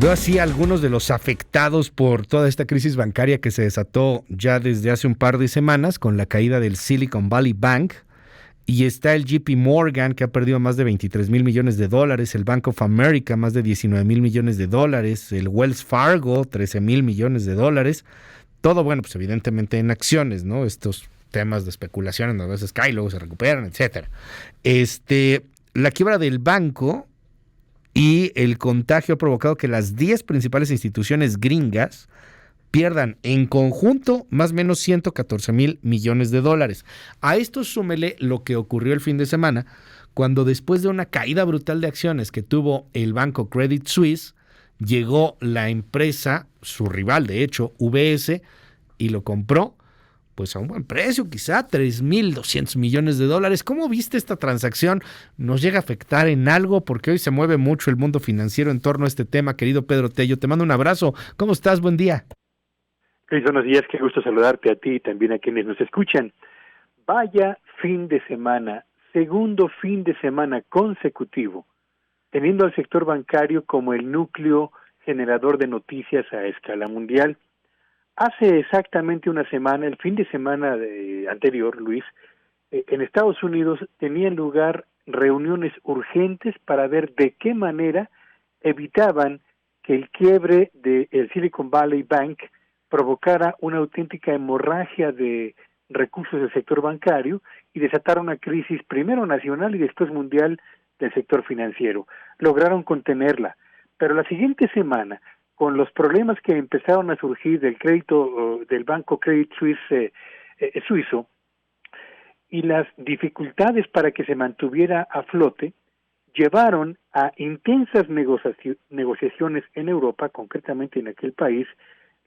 Veo así a algunos de los afectados por toda esta crisis bancaria que se desató ya desde hace un par de semanas con la caída del Silicon Valley Bank. Y está el JP Morgan, que ha perdido más de 23 mil millones de dólares, el Bank of America, más de 19 mil millones de dólares, el Wells Fargo, 13 mil millones de dólares. Todo, bueno, pues evidentemente en acciones, ¿no? Estos temas de especulación en a veces caen, luego se recuperan, etcétera. La quiebra del banco y el contagio ha provocado que las 10 principales instituciones gringas pierdan en conjunto más o menos 114 mil millones de dólares. A esto súmele lo que ocurrió el fin de semana, cuando después de una caída brutal de acciones que tuvo el banco Credit Suisse, llegó la empresa, su rival de hecho, UBS, y lo compró pues a un buen precio, quizá 3.200 millones de dólares. ¿Cómo viste esta transacción? ¿Nos llega a afectar en algo? Porque hoy se mueve mucho el mundo financiero en torno a este tema, querido Pedro Tello. Te mando un abrazo. ¿Cómo estás? Buen día. Luis, buenos días. Qué gusto saludarte a ti y también a quienes nos escuchan. Vaya fin de semana, segundo fin de semana consecutivo, teniendo al sector bancario como el núcleo generador de noticias a escala mundial. Hace exactamente una semana, el fin de semana anterior, Luis, en Estados Unidos tenían lugar reuniones urgentes para ver de qué manera evitaban que el quiebre del Silicon Valley Bank provocara una auténtica hemorragia de recursos del sector bancario y desatara una crisis primero nacional y después mundial del sector financiero. Lograron contenerla, pero la siguiente semana, con los problemas que empezaron a surgir del crédito del banco Credit Suisse suizo y las dificultades para que se mantuviera a flote, llevaron a intensas negociaciones en Europa, concretamente en aquel país,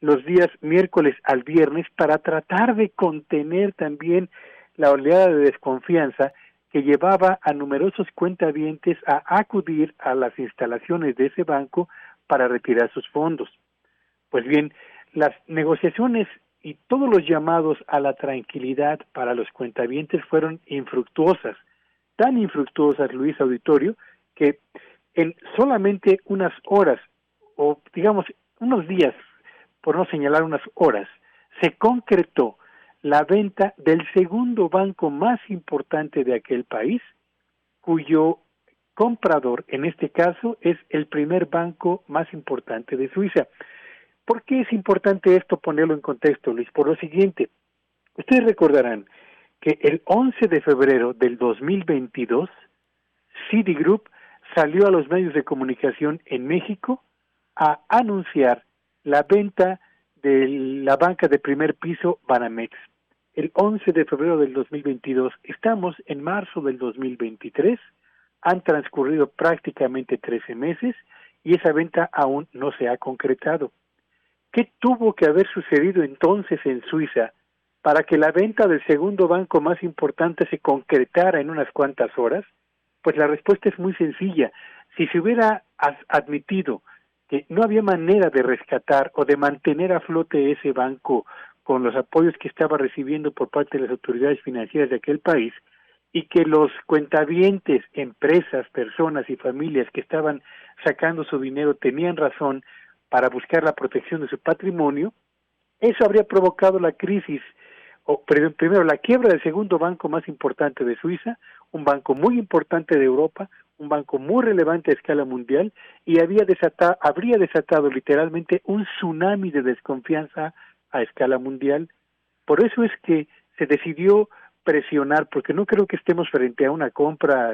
los días miércoles al viernes para tratar de contener también la oleada de desconfianza que llevaba a numerosos cuentavientes a acudir a las instalaciones de ese banco para retirar sus fondos. Pues bien, las negociaciones y todos los llamados a la tranquilidad para los cuentavientes fueron infructuosas, tan infructuosas, Luis Auditorio, que en solamente unas horas, o digamos unos días, por no señalar unas horas, se concretó la venta del segundo banco más importante de aquel país, cuyo comprador, en este caso, es el primer banco más importante de Suiza. ¿Por qué es importante esto ponerlo en contexto, Luis? Por lo siguiente, ustedes recordarán que el 11 de febrero del 2022, Citigroup salió a los medios de comunicación en México a anunciar la venta de la banca de primer piso Banamex. El 11 de febrero del 2022, estamos en marzo del 2023, han transcurrido prácticamente 13 meses y esa venta aún no se ha concretado. ¿Qué tuvo que haber sucedido entonces en Suiza para que la venta del segundo banco más importante se concretara en unas cuantas horas? Pues la respuesta es muy sencilla. Si se hubiera admitido que no había manera de rescatar o de mantener a flote ese banco con los apoyos que estaba recibiendo por parte de las autoridades financieras de aquel país, y que los cuentavientes, empresas, personas y familias que estaban sacando su dinero tenían razón para buscar la protección de su patrimonio, eso habría provocado la crisis, o primero la quiebra del segundo banco más importante de Suiza, un banco muy importante de Europa, un banco muy relevante a escala mundial, y habría desatado literalmente un tsunami de desconfianza a escala mundial. Por eso es que se decidió presionar, porque no creo que estemos frente a una compra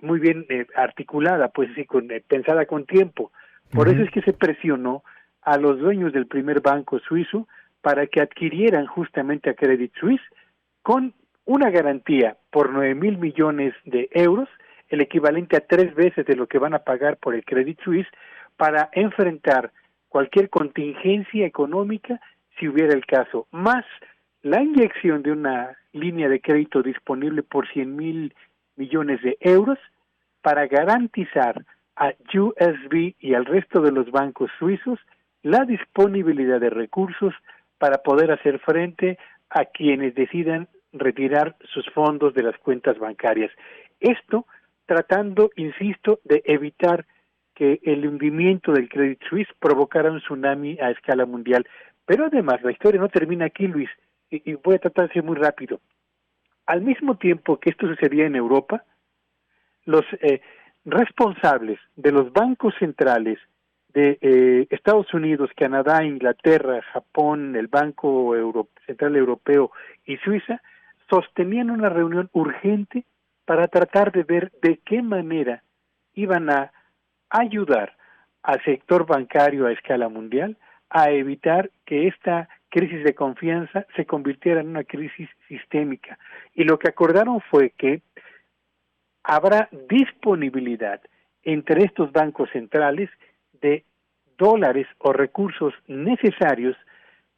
muy bien articulada, pues sí, pensada con tiempo. Por eso es que se presionó a los dueños del primer banco suizo para que adquirieran justamente a Credit Suisse con una garantía por 9,000 millones de euros, el equivalente a 3 veces de lo que van a pagar por el Credit Suisse, para enfrentar cualquier contingencia económica si hubiera el caso, más la inyección de una línea de crédito disponible por 100,000 millones de euros para garantizar a USB y al resto de los bancos suizos la disponibilidad de recursos para poder hacer frente a quienes decidan retirar sus fondos de las cuentas bancarias. Esto tratando, insisto, de evitar que el hundimiento del Credit Suisse provocara un tsunami a escala mundial. Pero además, la historia no termina aquí, Luis, y voy a tratar de ser muy rápido. Al mismo tiempo que esto sucedía en Europa, los responsables de los bancos centrales de Estados Unidos, Canadá, Inglaterra, Japón, el Banco Central Europeo y Suiza, sostenían una reunión urgente para tratar de ver de qué manera iban a ayudar al sector bancario a escala mundial a evitar que esta crisis de confianza se convirtiera en una crisis sistémica. Y lo que acordaron fue que habrá disponibilidad entre estos bancos centrales de dólares o recursos necesarios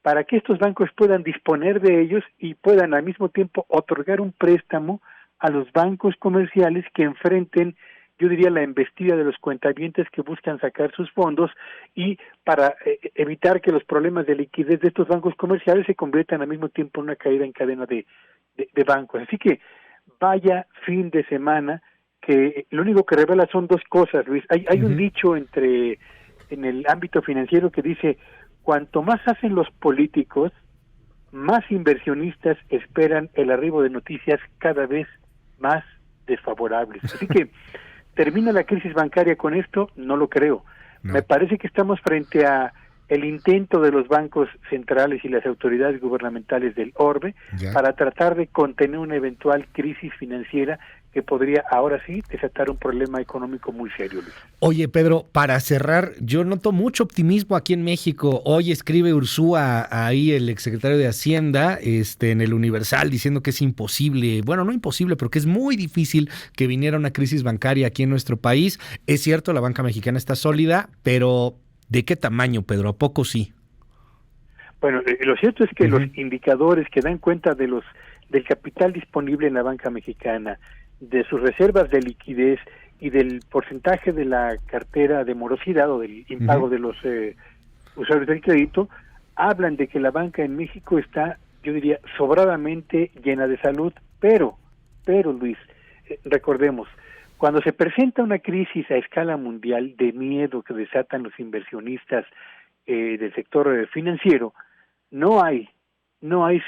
para que estos bancos puedan disponer de ellos y puedan al mismo tiempo otorgar un préstamo a los bancos comerciales que enfrenten, yo diría, la embestida de los cuentavientes que buscan sacar sus fondos, y para evitar que los problemas de liquidez de estos bancos comerciales se conviertan al mismo tiempo en una caída en cadena de bancos. Así que vaya fin de semana, que lo único que revela son dos cosas, Luis. Hay un dicho en el ámbito financiero que dice: cuanto más hacen los políticos, más inversionistas esperan el arribo de noticias cada vez más desfavorables. Así que, ¿termina la crisis bancaria con esto? No lo creo. No. Me parece que estamos frente a el intento de los bancos centrales y las autoridades gubernamentales del orbe para tratar de contener una eventual crisis financiera que podría ahora sí desatar un problema económico muy serio, Luis. Oye, Pedro, para cerrar, yo noto mucho optimismo aquí en México. Hoy escribe Ursúa, ahí el exsecretario de Hacienda, en el Universal, diciendo que es imposible, bueno, no imposible, pero que es muy difícil que viniera una crisis bancaria aquí en nuestro país. Es cierto, la banca mexicana está sólida, pero ¿de qué tamaño, Pedro? ¿A poco sí? Bueno, lo cierto es que los indicadores que dan cuenta del capital disponible en la banca mexicana, de sus reservas de liquidez y del porcentaje de la cartera de morosidad o del impago de los usuarios del crédito, hablan de que la banca en México está, yo diría, sobradamente llena de salud, pero Luis, recordemos, cuando se presenta una crisis a escala mundial de miedo que desatan los inversionistas del sector financiero, no hay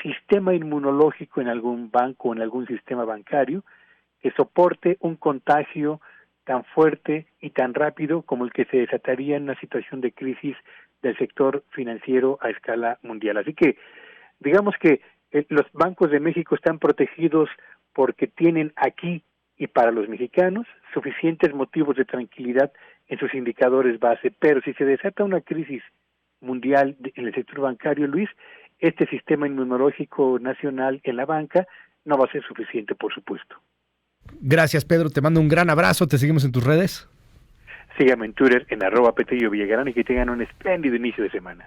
sistema inmunológico en algún banco o en algún sistema bancario que soporte un contagio tan fuerte y tan rápido como el que se desataría en una situación de crisis del sector financiero a escala mundial. Así que digamos que los bancos de México están protegidos porque tienen aquí y para los mexicanos suficientes motivos de tranquilidad en sus indicadores base, pero si se desata una crisis mundial en el sector bancario, Luis, este sistema inmunológico nacional en la banca no va a ser suficiente, por supuesto. Gracias, Pedro, te mando un gran abrazo, te seguimos en tus redes. Síganme en Twitter en @PetelloVillagrán y que tengan un espléndido inicio de semana.